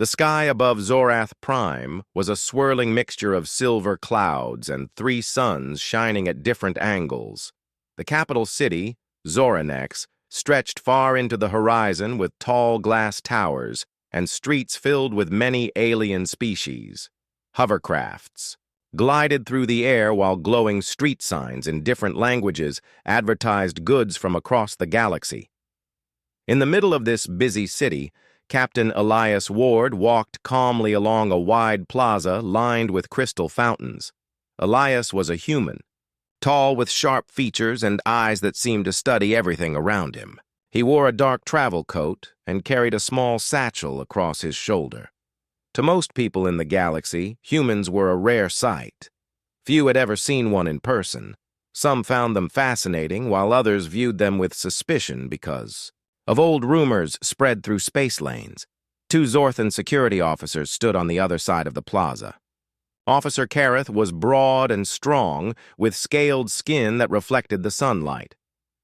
The sky above Zorath Prime was a swirling mixture of silver clouds and 3 suns shining at different angles. The capital city, Zoranex, stretched far into the horizon with tall glass towers and streets filled with many alien species. Hovercrafts glided through the air while glowing street signs in different languages advertised goods from across the galaxy. In the middle of this busy city, Captain Elias Ward walked calmly along a wide plaza lined with crystal fountains. Elias was a human, tall with sharp features and eyes that seemed to study everything around him. He wore a dark travel coat and carried a small satchel across his shoulder. To most people in the galaxy, humans were a rare sight. Few had ever seen one in person. Some found them fascinating, while others viewed them with suspicion because of old rumors spread through space lanes. 2 Zorthan security officers stood on the other side of the plaza. Officer Kareth was broad and strong, with scaled skin that reflected the sunlight.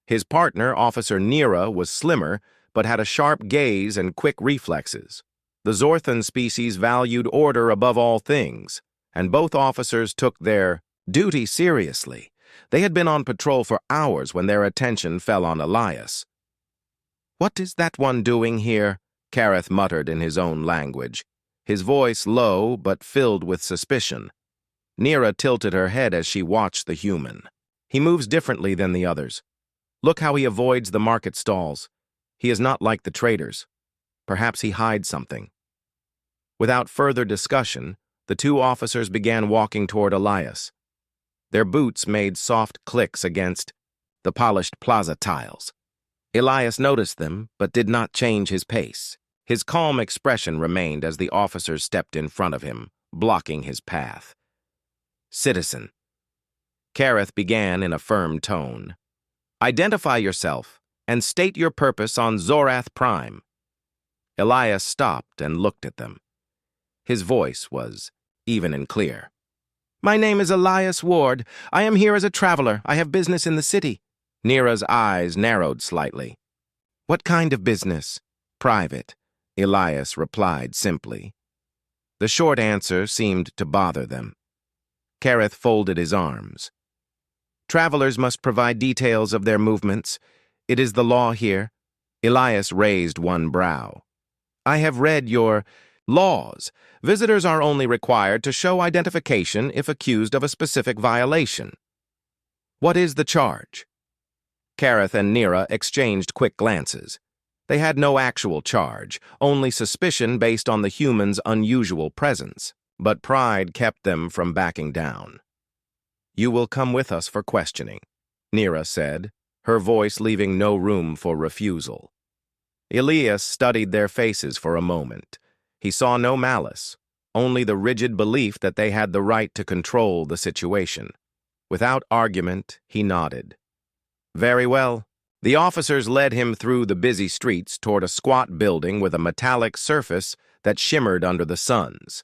His partner, Officer Nira, was slimmer, but had a sharp gaze and quick reflexes. The Zorthan species valued order above all things, and both officers took their duty seriously. They had been on patrol for hours when their attention fell on Elias. "What is that one doing here?" Kareth muttered in his own language, his voice low but filled with suspicion. Nira tilted her head as she watched the human. "He moves differently than the others. Look how he avoids the market stalls. He is not like the traders. Perhaps he hides something." Without further discussion, the 2 officers began walking toward Elias. Their boots made soft clicks against the polished plaza tiles. Elias noticed them, but did not change his pace. His calm expression remained as the officers stepped in front of him, blocking his path. "Citizen," Kareth began in a firm tone, "identify yourself and state your purpose on Zorath Prime." Elias stopped and looked at them. His voice was even and clear. "My name is Elias Ward. I am here as a traveler. I have business in the city." Nira's eyes narrowed slightly. "What kind of business?" "Private," Elias replied simply. The short answer seemed to bother them. Kareth folded his arms. "Travelers must provide details of their movements. It is the law here." Elias raised one brow. "I have read your laws. Visitors are only required to show identification if accused of a specific violation." "What is the charge?" Kareth and Nira exchanged quick glances. They had no actual charge, only suspicion based on the human's unusual presence, but pride kept them from backing down. "You will come with us for questioning," Nira said, her voice leaving no room for refusal. Elias studied their faces for a moment. He saw no malice, only the rigid belief that they had the right to control the situation. Without argument, he nodded. "Very well." The officers led him through the busy streets toward a squat building with a metallic surface that shimmered under the suns.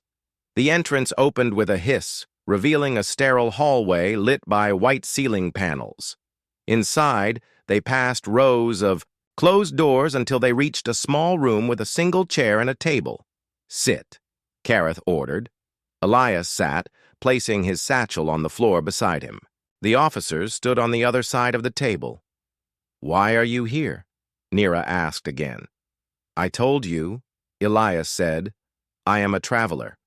The entrance opened with a hiss, revealing a sterile hallway lit by white ceiling panels. Inside, they passed rows of closed doors until they reached a small room with a single chair and a table. "Sit," Kareth ordered. Elias sat, placing his satchel on the floor beside him. The officers stood on the other side of the table. "Why are you here?" Nira asked again. "I told you," Elias said. "I am a traveler."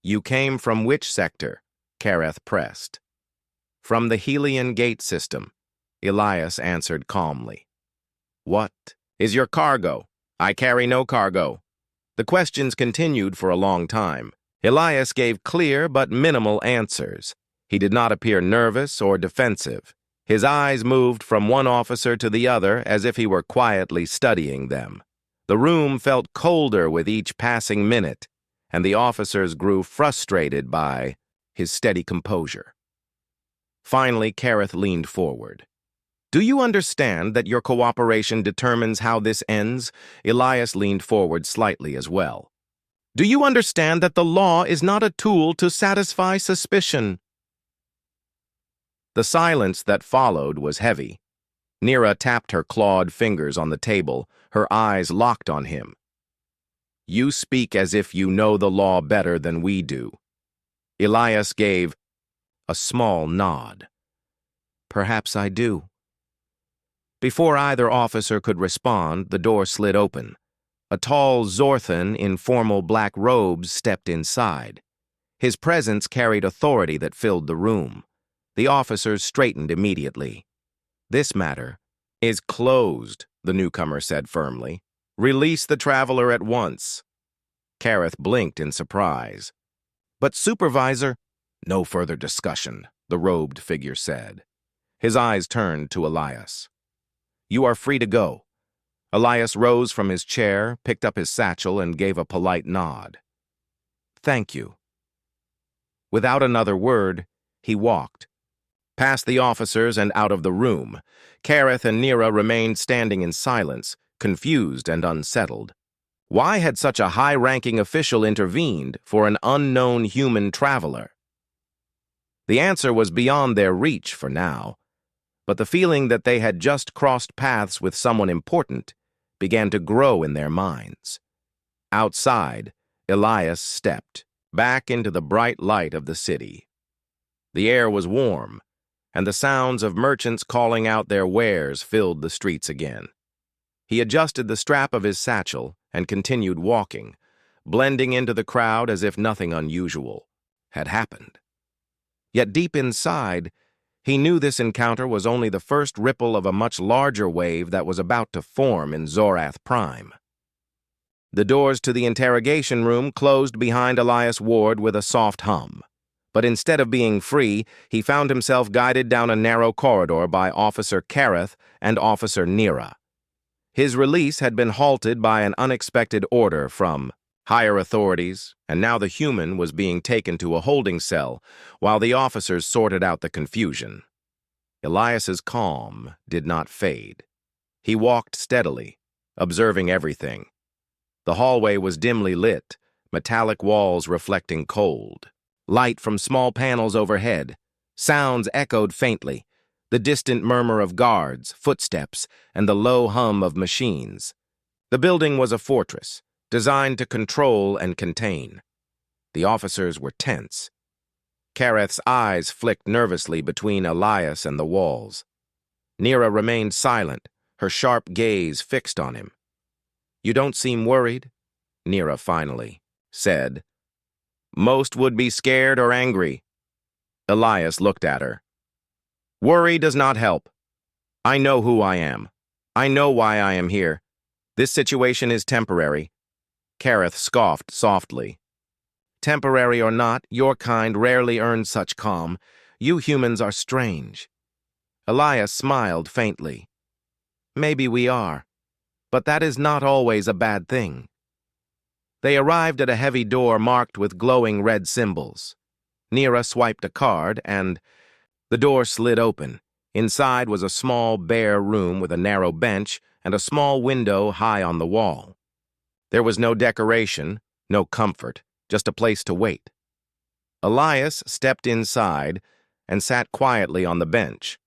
"You came from which sector?" Kareth pressed. "From the Helian Gate system," Elias answered calmly. "What is your cargo?" "I carry no cargo." The questions continued for a long time. Elias gave clear but minimal answers. He did not appear nervous or defensive. His eyes moved from one officer to the other as if he were quietly studying them. The room felt colder with each passing minute, and the officers grew frustrated by his steady composure. Finally, Kareth leaned forward. "Do you understand that your cooperation determines how this ends?" Elias leaned forward slightly as well. "Do you understand that the law is not a tool to satisfy suspicion?" The silence that followed was heavy. Nira tapped her clawed fingers on the table, her eyes locked on him. You speak as if you know the law better than we do. Elias gave a small nod. Perhaps I do. Before either officer could respond, the door slid open. A tall Zorthan in formal black robes stepped inside. His presence carried authority that filled the room. The officers straightened immediately. This matter is closed, the newcomer said firmly. Release the traveler at once. Kareth blinked in surprise. But supervisor, no further discussion, the robed figure said. His eyes turned to Elias. You are free to go. Elias rose from his chair, picked up his satchel, and gave a polite nod. Thank you. Without another word, he walked. Past the officers and out of the room, Kareth and Nira remained standing in silence, confused and unsettled. Why had such a high-ranking official intervened for an unknown human traveler? The answer was beyond their reach for now, but the feeling that they had just crossed paths with someone important began to grow in their minds. Outside, Elias stepped back into the bright light of the city. The air was warm, and the sounds of merchants calling out their wares filled the streets again. He adjusted the strap of his satchel and continued walking, blending into the crowd as if nothing unusual had happened. Yet deep inside, he knew this encounter was only the first ripple of a much larger wave that was about to form in Zorath Prime. The doors to the interrogation room closed behind Elias Ward with a soft hum. But instead of being free, he found himself guided down a narrow corridor by Officer Kareth and Officer Nira. His release had been halted by an unexpected order from higher authorities, and now the human was being taken to a holding cell while the officers sorted out the confusion. Elias's calm did not fade. He walked steadily, observing everything. The hallway was dimly lit, metallic walls reflecting cold. Light from small panels overhead. Sounds echoed faintly, the distant murmur of guards, footsteps, and the low hum of machines. The building was a fortress, designed to control and contain. The officers were tense. Kareth's eyes flicked nervously between Elias and the walls. Nira remained silent, her sharp gaze fixed on him. You don't seem worried, Nira finally said. Most would be scared or angry. Elias looked at her. Worry does not help. I know who I am. I know why I am here. This situation is temporary. Kareth scoffed softly. Temporary or not, your kind rarely earns such calm. You humans are strange. Elias smiled faintly. Maybe we are. But that is not always a bad thing. They arrived at a heavy door marked with glowing red symbols. Nira swiped a card, and the door slid open. Inside was a small, bare room with a narrow bench and a small window high on the wall. There was no decoration, no comfort, just a place to wait. Elias stepped inside and sat quietly on the bench.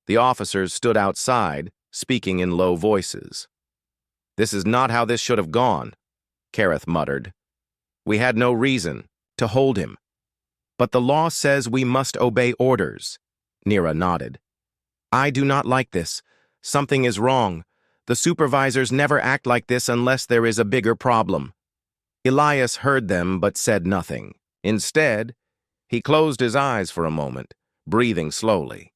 The officers stood outside, speaking in low voices. This is not how this should have gone, Kareth muttered. We had no reason to hold him. But the law says we must obey orders, Nira nodded. I do not like this. Something is wrong. The supervisors never act like this unless there is a bigger problem. Elias heard them but said nothing. Instead, he closed his eyes for a moment, breathing slowly.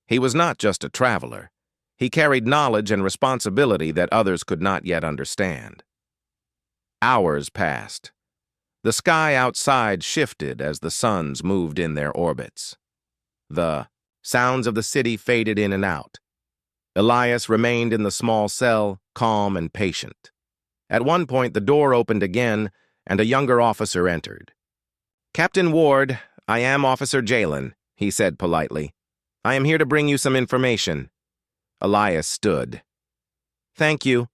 He was not just a traveler. He carried knowledge and responsibility that others could not yet understand. Hours passed. The sky outside shifted as the suns moved in their orbits. The sounds of the city faded in and out. Elias remained in the small cell, calm and patient. At one point, the door opened again, and a younger officer entered. Captain Ward, I am Officer Jalen, he said politely. I am here to bring you some information. Elias stood. Thank you.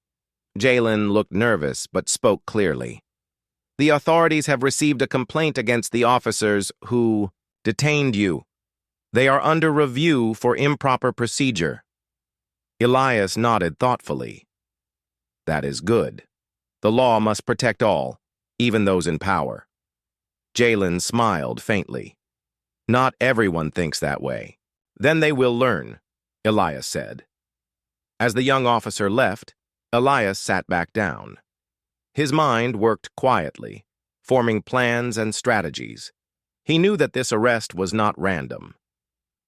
Jalen looked nervous, but spoke clearly. The authorities have received a complaint against the officers who detained you. They are under review for improper procedure. Elias nodded thoughtfully. That is good. The law must protect all, even those in power. Jalen smiled faintly. Not everyone thinks that way. Then they will learn, Elias said. As the young officer left, Elias sat back down. His mind worked quietly, forming plans and strategies. He knew that this arrest was not random.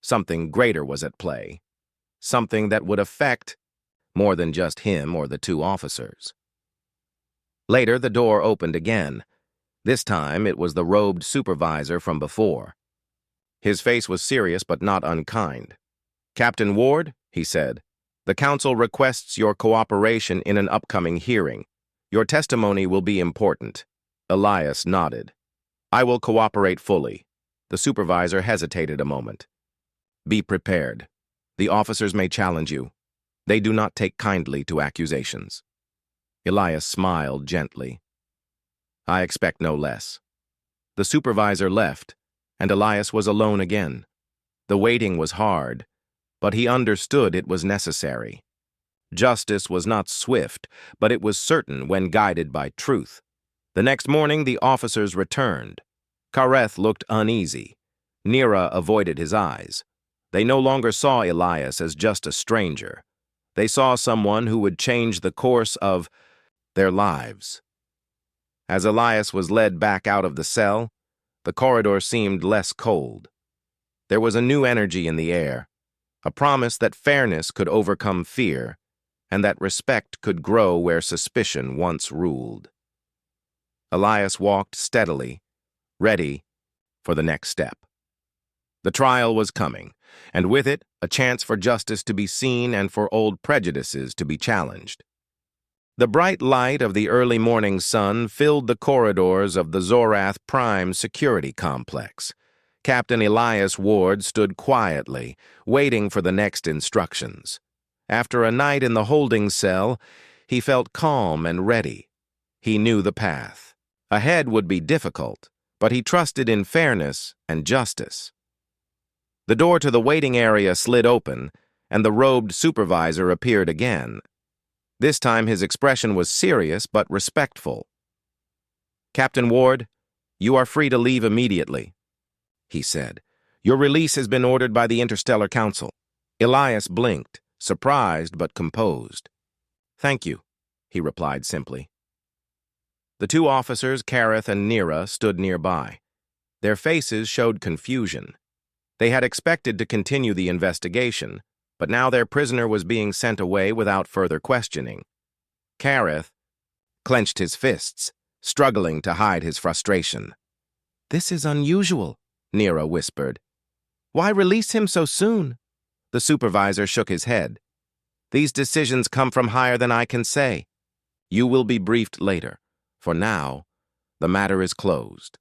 Something greater was at play. Something that would affect more than just him or the two officers. Later, the door opened again. This time, it was the robed supervisor from before. His face was serious but not unkind. "Captain Ward," he said, "the council requests your cooperation in an upcoming hearing. Your testimony will be important." Elias nodded. "I will cooperate fully." The supervisor hesitated a moment. "Be prepared. The officers may challenge you. They do not take kindly to accusations." Elias smiled gently. "I expect no less." The supervisor left, and Elias was alone again. The waiting was hard, but he understood it was necessary. Justice was not swift, but it was certain when guided by truth. The next morning, the officers returned. Kareth looked uneasy. Nira avoided his eyes. They no longer saw Elias as just a stranger. They saw someone who would change the course of their lives. As Elias was led back out of the cell, the corridor seemed less cold. There was a new energy in the air, a promise that fairness could overcome fear, and that respect could grow where suspicion once ruled. Elias walked steadily, ready for the next step. The trial was coming, and with it, a chance for justice to be seen and for old prejudices to be challenged. The bright light of the early morning sun filled the corridors of the Zorath Prime security complex. Captain Elias Ward stood quietly, waiting for the next instructions. After a night in the holding cell, he felt calm and ready. He knew the path. Ahead would be difficult, but he trusted in fairness and justice. The door to the waiting area slid open, and the robed supervisor appeared again. This time his expression was serious but respectful. "Captain Ward, you are free to leave immediately," he said. "Your release has been ordered by the Interstellar Council." Elias blinked, surprised but composed. "Thank you," he replied simply. The two officers, Kareth and Nira, stood nearby. Their faces showed confusion. They had expected to continue the investigation, but now their prisoner was being sent away without further questioning. Kareth clenched his fists, struggling to hide his frustration. "This is unusual," Nira whispered. "Why release him so soon?" The supervisor shook his head. "These decisions come from higher than I can say. You will be briefed later. For now, the matter is closed."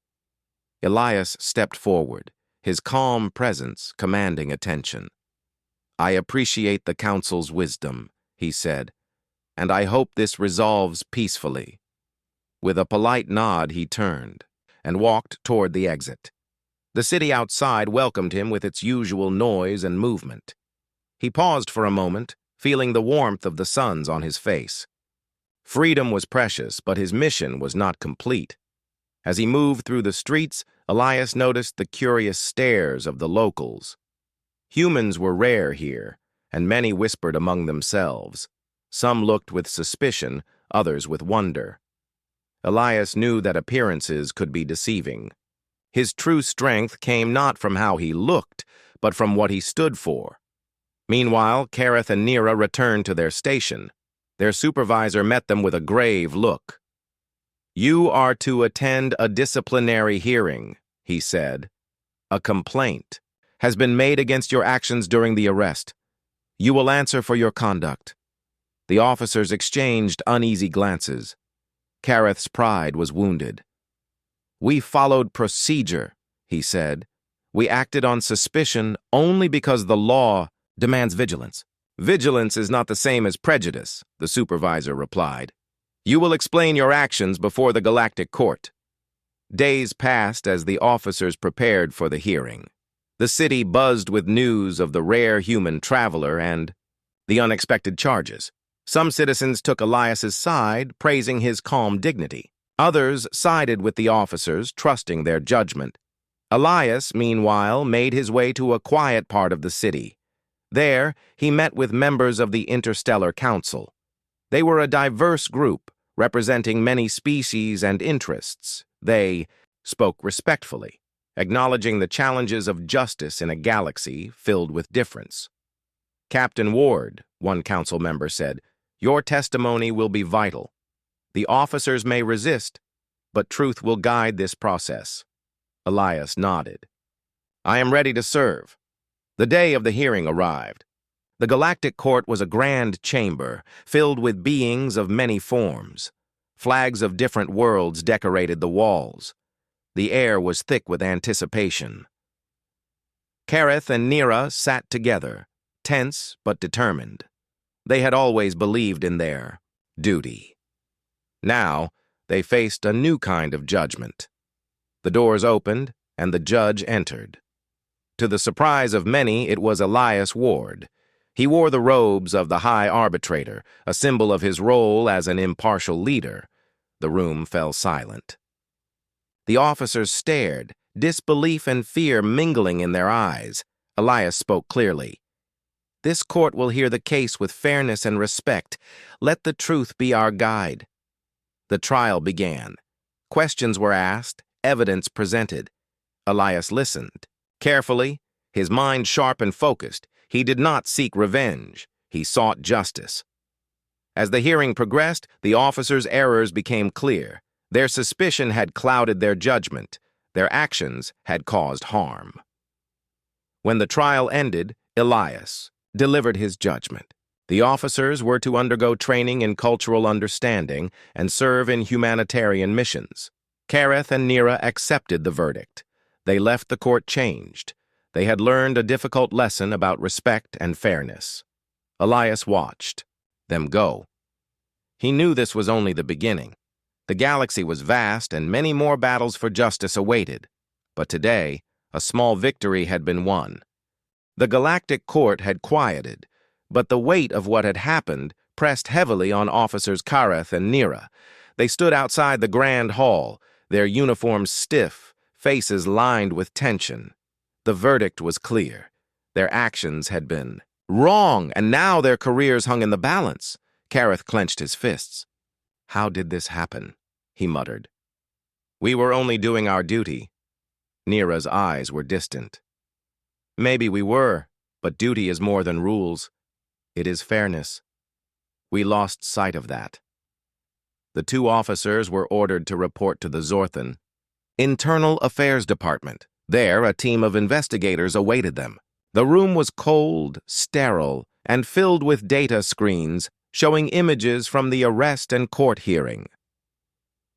Elias stepped forward, his calm presence commanding attention. "I appreciate the council's wisdom," he said, "and I hope this resolves peacefully." With a polite nod, he turned and walked toward the exit. The city outside welcomed him with its usual noise and movement. He paused for a moment, feeling the warmth of the suns on his face. Freedom was precious, but his mission was not complete. As he moved through the streets, Elias noticed the curious stares of the locals. Humans were rare here, and many whispered among themselves. Some looked with suspicion, others with wonder. Elias knew that appearances could be deceiving. His true strength came not from how he looked, but from what he stood for. Meanwhile, Kareth and Nira returned to their station. Their supervisor met them with a grave look. "You are to attend a disciplinary hearing," he said. "A complaint has been made against your actions during the arrest. You will answer for your conduct." The officers exchanged uneasy glances. Kareth's pride was wounded. "We followed procedure," he said. "We acted on suspicion only because the law demands vigilance." "Vigilance is not the same as prejudice," the supervisor replied. "You will explain your actions before the Galactic Court." Days passed as the officers prepared for the hearing. The city buzzed with news of the rare human traveler and the unexpected charges. Some citizens took Elias's side, praising his calm dignity. Others sided with the officers, trusting their judgment. Elias, meanwhile, made his way to a quiet part of the city. There, he met with members of the Interstellar Council. They were a diverse group, representing many species and interests. They spoke respectfully, acknowledging the challenges of justice in a galaxy filled with difference. "Captain Ward," one council member said, "your testimony will be vital. The officers may resist, but truth will guide this process." Elias nodded. "I am ready to serve." The day of the hearing arrived. The Galactic Court was a grand chamber, filled with beings of many forms. Flags of different worlds decorated the walls. The air was thick with anticipation. Kareth and Nira sat together, tense but determined. They had always believed in their duty. Now, they faced a new kind of judgment. The doors opened, and the judge entered. To the surprise of many, it was Elias Ward. He wore the robes of the High Arbitrator, a symbol of his role as an impartial leader. The room fell silent. The officers stared, disbelief and fear mingling in their eyes. Elias spoke clearly. "This court will hear the case with fairness and respect. Let the truth be our guide." The trial began. Questions were asked, evidence presented. Elias listened. Carefully, his mind sharp and focused, he did not seek revenge. He sought justice. As the hearing progressed, the officers' errors became clear. Their suspicion had clouded their judgment. Their actions had caused harm. When the trial ended, Elias delivered his judgment. The officers were to undergo training in cultural understanding and serve in humanitarian missions. Kareth and Nira accepted the verdict. They left the court changed. They had learned a difficult lesson about respect and fairness. Elias watched them go. He knew this was only the beginning. The galaxy was vast and many more battles for justice awaited. But today, a small victory had been won. The Galactic Court had quieted, but the weight of what had happened pressed heavily on officers Kareth and Nira. They stood outside the grand hall, their uniforms stiff, faces lined with tension. The verdict was clear. Their actions had been wrong, and now their careers hung in the balance. Kareth clenched his fists. "How did this happen?" he muttered. "We were only doing our duty." Nira's eyes were distant. "Maybe we were, but duty is more than rules. It is fairness. We lost sight of that." The two officers were ordered to report to the Zorthan Internal Affairs Department. There, a team of investigators awaited them. The room was cold, sterile, and filled with data screens showing images from the arrest and court hearing.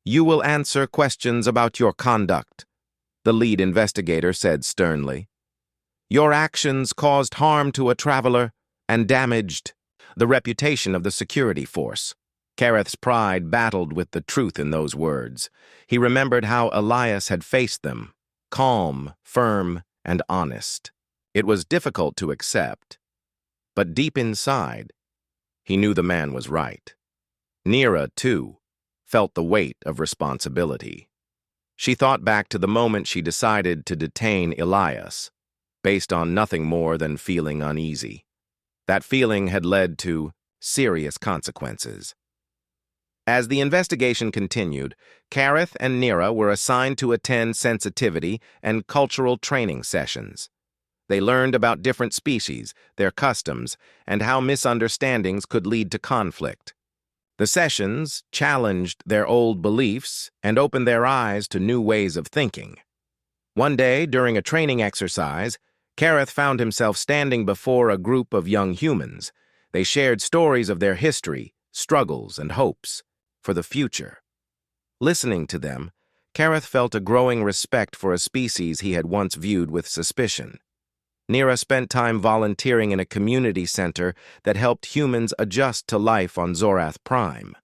"You will answer questions about your conduct," the lead investigator said sternly. "Your actions caused harm to a traveler and damaged the reputation of the security force." Kareth's pride battled with the truth in those words. He remembered how Elias had faced them, calm, firm, and honest. It was difficult to accept, but deep inside, he knew the man was right. Nira, too, felt the weight of responsibility. She thought back to the moment she decided to detain Elias, based on nothing more than feeling uneasy. That feeling had led to serious consequences. As the investigation continued, Kareth and Nira were assigned to attend sensitivity and cultural training sessions. They learned about different species, their customs, and how misunderstandings could lead to conflict. The sessions challenged their old beliefs and opened their eyes to new ways of thinking. One day, during a training exercise, Kareth found himself standing before a group of young humans. They shared stories of their history, struggles, and hopes for the future. Listening to them, Kareth felt a growing respect for a species he had once viewed with suspicion. Nira spent time volunteering in a community center that helped humans adjust to life on Zorath Prime.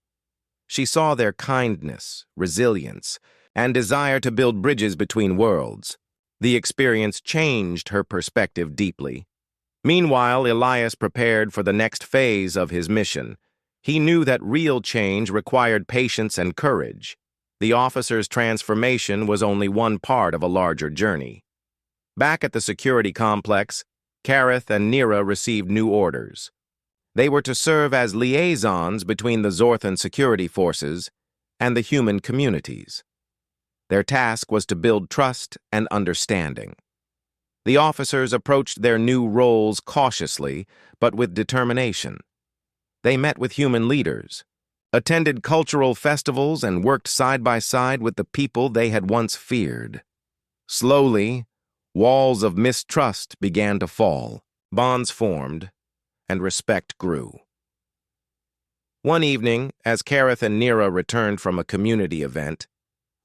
She saw their kindness, resilience, and desire to build bridges between worlds. The experience changed her perspective deeply. Meanwhile, Elias prepared for the next phase of his mission. He knew that real change required patience and courage. The officer's transformation was only one part of a larger journey. Back at the security complex, Kareth and Nira received new orders. They were to serve as liaisons between the Zorthan security forces and the human communities. Their task was to build trust and understanding. The officers approached their new roles cautiously, but with determination. They met with human leaders, attended cultural festivals, and worked side by side with the people they had once feared. Slowly, walls of mistrust began to fall, bonds formed, and respect grew. One evening, as Kareth and Nira returned from a community event,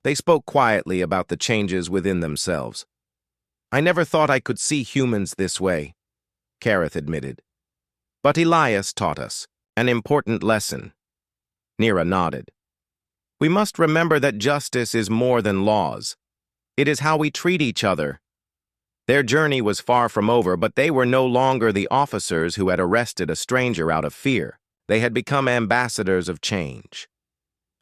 they spoke quietly about the changes within themselves. "I never thought I could see humans this way," Kareth admitted. "But Elias taught us an important lesson." Nira nodded. "We must remember that justice is more than laws. It is how we treat each other." Their journey was far from over, but they were no longer the officers who had arrested a stranger out of fear. They had become ambassadors of change.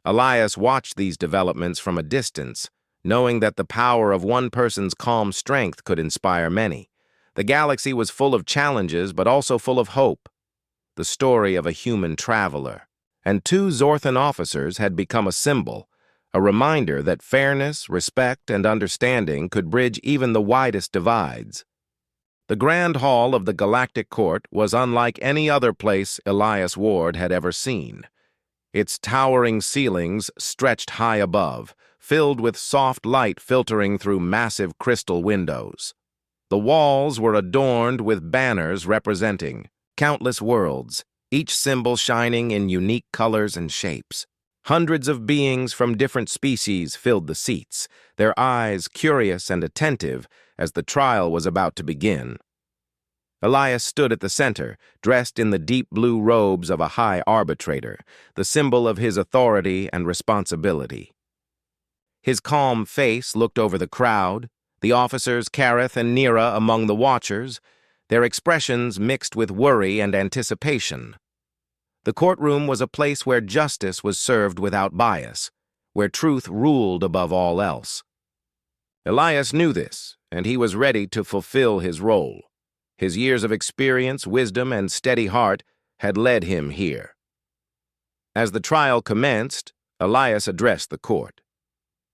Elias watched these developments from a distance, knowing that the power of one person's calm strength could inspire many. The galaxy was full of challenges, but also full of hope. The story of a human traveler. And two Zorthan officers had become a symbol, a reminder that fairness, respect, and understanding could bridge even the widest divides. The Grand Hall of the Galactic Court was unlike any other place Elias Ward had ever seen. Its towering ceilings stretched high above, filled with soft light filtering through massive crystal windows. The walls were adorned with banners representing countless worlds, each symbol shining in unique colors and shapes. Hundreds of beings from different species filled the seats, their eyes curious and attentive as the trial was about to begin. Elias stood at the center, dressed in the deep blue robes of a high arbitrator, the symbol of his authority and responsibility. His calm face looked over the crowd, the officers Kareth and Nira among the watchers, their expressions mixed with worry and anticipation. The courtroom was a place where justice was served without bias, where truth ruled above all else. Elias knew this, and he was ready to fulfill his role. His years of experience, wisdom, and steady heart had led him here. As the trial commenced, Elias addressed the court.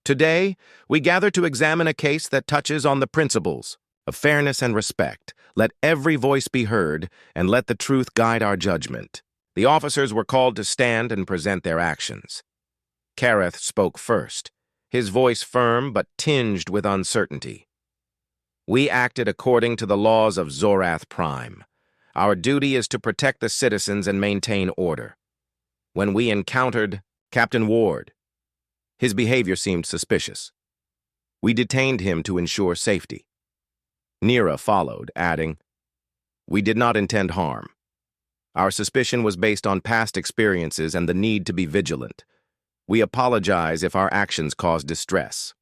"Today, we gather to examine a case that touches on the principles of fairness and respect. Let every voice be heard, and let the truth guide our judgment." The officers were called to stand and present their actions. Kareth spoke first, his voice firm but tinged with uncertainty. "We acted according to the laws of Zorath Prime. Our duty is to protect the citizens and maintain order. When we encountered Captain Ward, his behavior seemed suspicious. We detained him to ensure safety." Nira followed, adding, "We did not intend harm. Our suspicion was based on past experiences and the need to be vigilant. We apologize if our actions caused distress."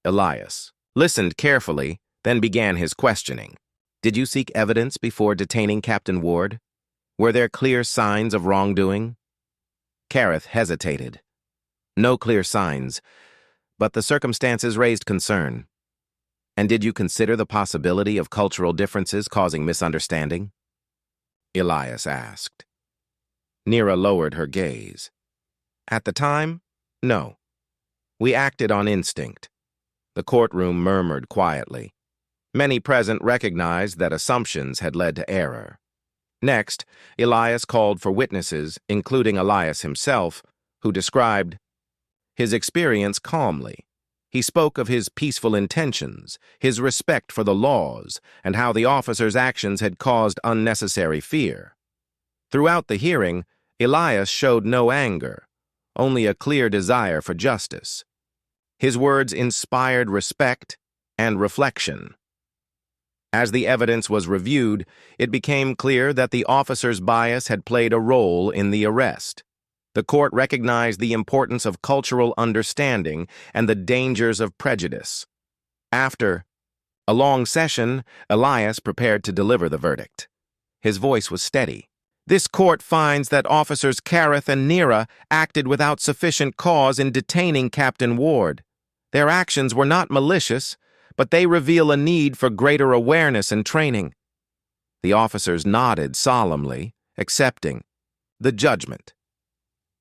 Elias listened carefully, then began his questioning. "Did you seek evidence before detaining Captain Ward? Were there clear signs of wrongdoing?" Kareth hesitated. "No clear signs, but the circumstances raised concern." "And did you consider the possibility of cultural differences causing misunderstanding?" Elias asked. Nira lowered her gaze. "At the time, no. We acted on instinct." The courtroom murmured quietly. Many present recognized that assumptions had led to error. Next, Elias called for witnesses, including Elias himself, who described his experience calmly. He spoke of his peaceful intentions, his respect for the laws, and how the officers' actions had caused unnecessary fear. Throughout the hearing, Elias showed no anger, only a clear desire for justice. His words inspired respect and reflection. As the evidence was reviewed, it became clear that the officer's bias had played a role in the arrest. The court recognized the importance of cultural understanding and the dangers of prejudice. After a long session, Elias prepared to deliver the verdict. His voice was steady, This court finds that officers Kareth and Nira acted without sufficient cause in detaining Captain Ward. Their actions were not malicious, but they reveal a need for greater awareness and training. The officers nodded solemnly, accepting the judgment.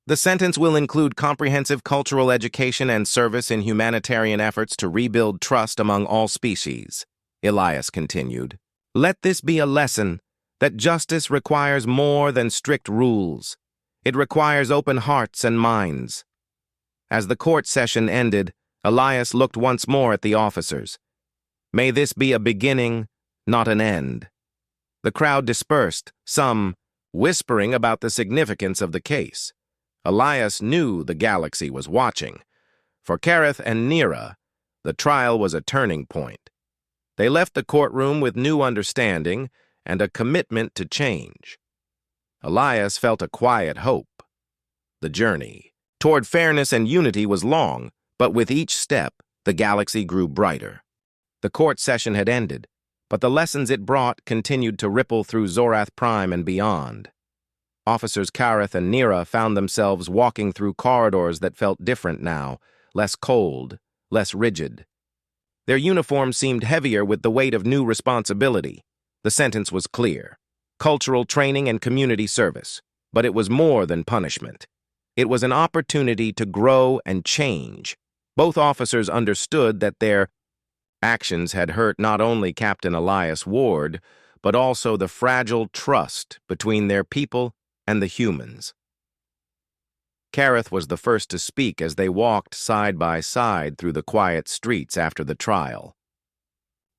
The sentence will include comprehensive cultural education and service in humanitarian efforts to rebuild trust among all species. Elias continued, "Let this be a lesson that justice requires more than strict rules. It requires open hearts and minds." As the court session ended, Elias looked once more at the officers. "May this be a beginning, not an end." The crowd dispersed, some whispering about the significance of the case. Elias knew the galaxy was watching. For Kareth and Nira, the trial was a turning point. They left the courtroom with new understanding and a commitment to change. Elias felt a quiet hope. The journey toward fairness and unity was long, but with each step, the galaxy grew brighter. The court session had ended, but the lessons it brought continued to ripple through Zorath Prime and beyond. Officers Kareth and Nira found themselves walking through corridors that felt different now, less cold, less rigid. Their uniforms seemed heavier with the weight of new responsibility. The sentence was clear: cultural training and community service. But it was more than punishment. It was an opportunity to grow and change. Both officers understood that their actions had hurt not only Captain Elias Ward, but also the fragile trust between their people and the humans. Kareth was the first to speak as they walked side by side through the quiet streets after the trial.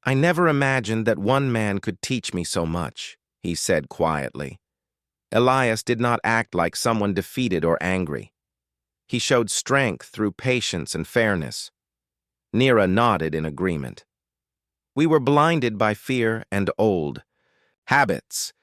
"I never imagined that one man could teach me so much," he said quietly. Elias did not act like someone defeated or angry. He showed strength through patience and fairness. Nira nodded in agreement. "We were blinded by fear and old habits.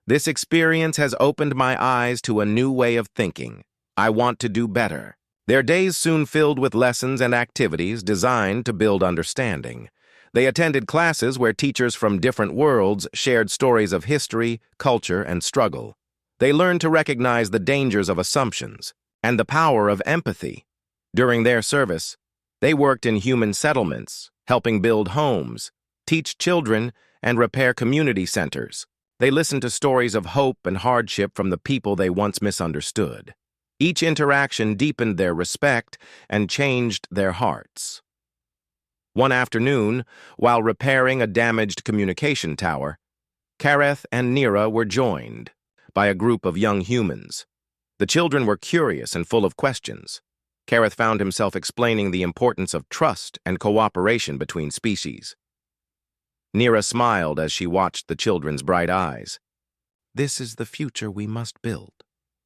This experience has opened my eyes to a new way of thinking. I want to do better." Their days soon filled with lessons and activities designed to build understanding. They attended classes where teachers from different worlds shared stories of history, culture, and struggle. They learned to recognize the dangers of assumptions and the power of empathy. During their service, they worked in human settlements, helping build homes, teach children, and repair community centers. They listened to stories of hope and hardship from the people they once misunderstood. Each interaction deepened their respect and changed their hearts. One afternoon, while repairing a damaged communication tower, Kareth and Nira were joined by a group of young humans. The children were curious and full of questions. Kareth found himself explaining the importance of trust and cooperation between species. Nira smiled as she watched the children's bright eyes. "This is the future we must build,"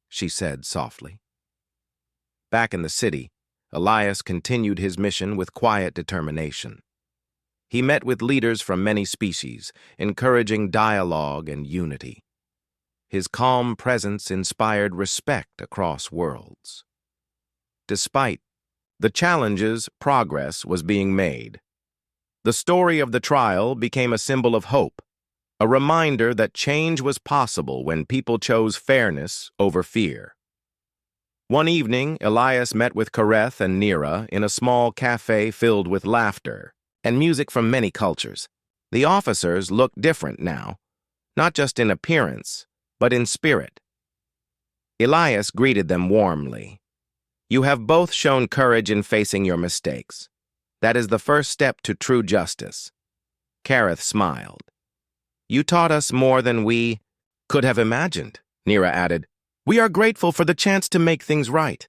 she said softly. Back in the city, Elias continued his mission with quiet determination. He met with leaders from many species, encouraging dialogue and unity. His calm presence inspired respect across worlds. Despite the challenges, progress was being made. The story of the trial became a symbol of hope, a reminder that change was possible when people chose fairness over fear. One evening, Elias met with Kareth and Nira in a small cafe filled with laughter and music from many cultures. The officers looked different now, not just in appearance, but in spirit. Elias greeted them warmly. "You have both shown courage in facing your mistakes. That is the first step to true justice." Kareth smiled. "You taught us more than we could have imagined," Nira added. "We are grateful for the chance to make things right."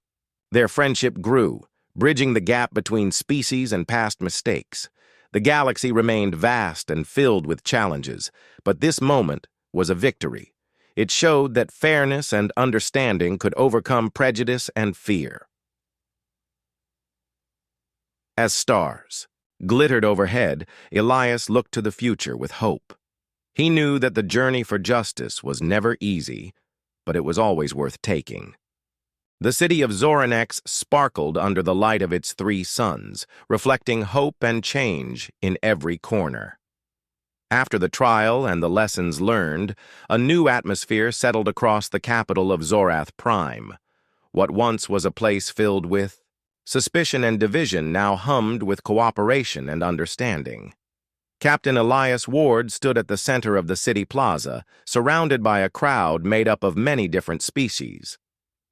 Their friendship grew, bridging the gap between species and past mistakes. The galaxy remained vast and filled with challenges, but this moment was a victory. It showed that fairness and understanding could overcome prejudice and fear. As stars glittered overhead, Elias looked to the future with hope. He knew that the journey for justice was never easy, but it was always worth taking. The city of Zoranex sparkled under the light of its 3 suns, reflecting hope and change in every corner. After the trial and the lessons learned, a new atmosphere settled across the capital of Zorath Prime. What once was a place filled with suspicion and division now hummed with cooperation and understanding. Captain Elias Ward stood at the center of the city plaza, surrounded by a crowd made up of many different species.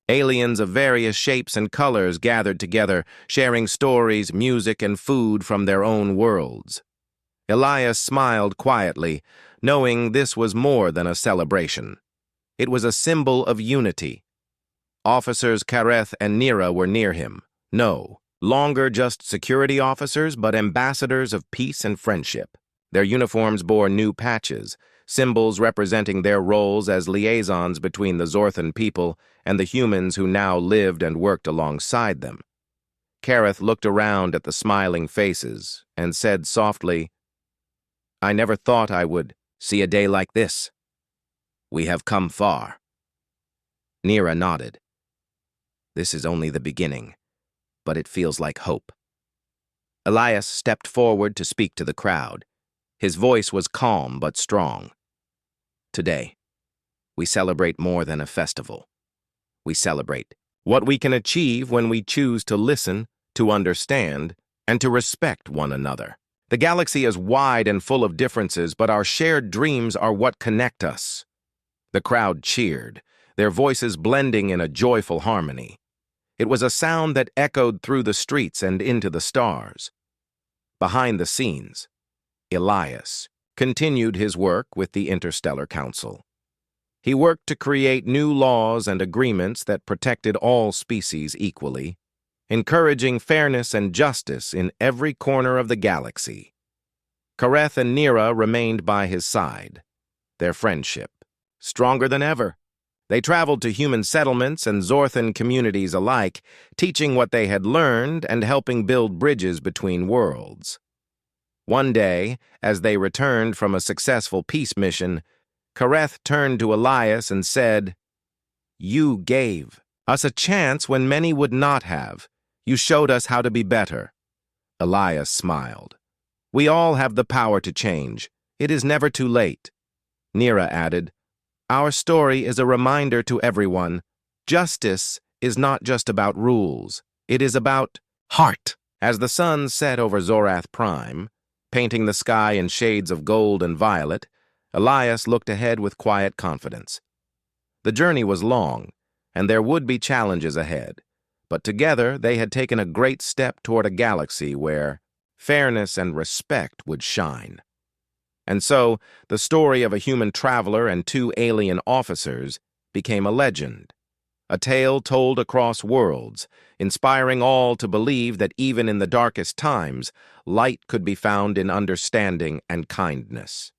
Aliens of various shapes and colors gathered together, sharing stories, music, and food from their own worlds. Elias smiled quietly, knowing this was more than a celebration. It was a symbol of unity. Officers Kareth and Nira were near him. No longer just security officers, but ambassadors of peace and friendship. Their uniforms bore new patches, symbols representing their roles as liaisons between the Zorthan people and the humans who now lived and worked alongside them. Kareth looked around at the smiling faces and said softly, "I never thought I would see a day like this. We have come far." Nira nodded. "This is only the beginning, but it feels like hope." Elias stepped forward to speak to the crowd. His voice was calm but strong. "Today, we celebrate more than a festival. We celebrate what we can achieve when we choose to listen, to understand, and to respect one another. The galaxy is wide and full of differences, but our shared dreams are what connect us." The crowd cheered, their voices blending in a joyful harmony. It was a sound that echoed through the streets and into the stars. Behind the scenes, Elias continued his work with the Interstellar Council. He worked to create new laws and agreements that protected all species equally, encouraging fairness and justice in every corner of the galaxy. Kareth and Nira remained by his side, their friendship stronger than ever. They traveled to human settlements and Zorthan communities alike, teaching what they had learned and helping build bridges between worlds. One day, as they returned from a successful peace mission, Kareth turned to Elias and said, "You gave us a chance when many would not have. You showed us how to be better." Elias smiled. "We all have the power to change. It is never too late." Nira added, "Our story is a reminder to everyone. Justice is not just about rules. It is about heart." As the sun set over Zorath Prime, painting the sky in shades of gold and violet, Elias looked ahead with quiet confidence. The journey was long, and there would be challenges ahead, but together they had taken a great step toward a galaxy where fairness and respect would shine. And so, the story of a human traveler and two alien officers became a legend, a tale told across worlds, inspiring all to believe that even in the darkest times, light could be found in understanding and kindness.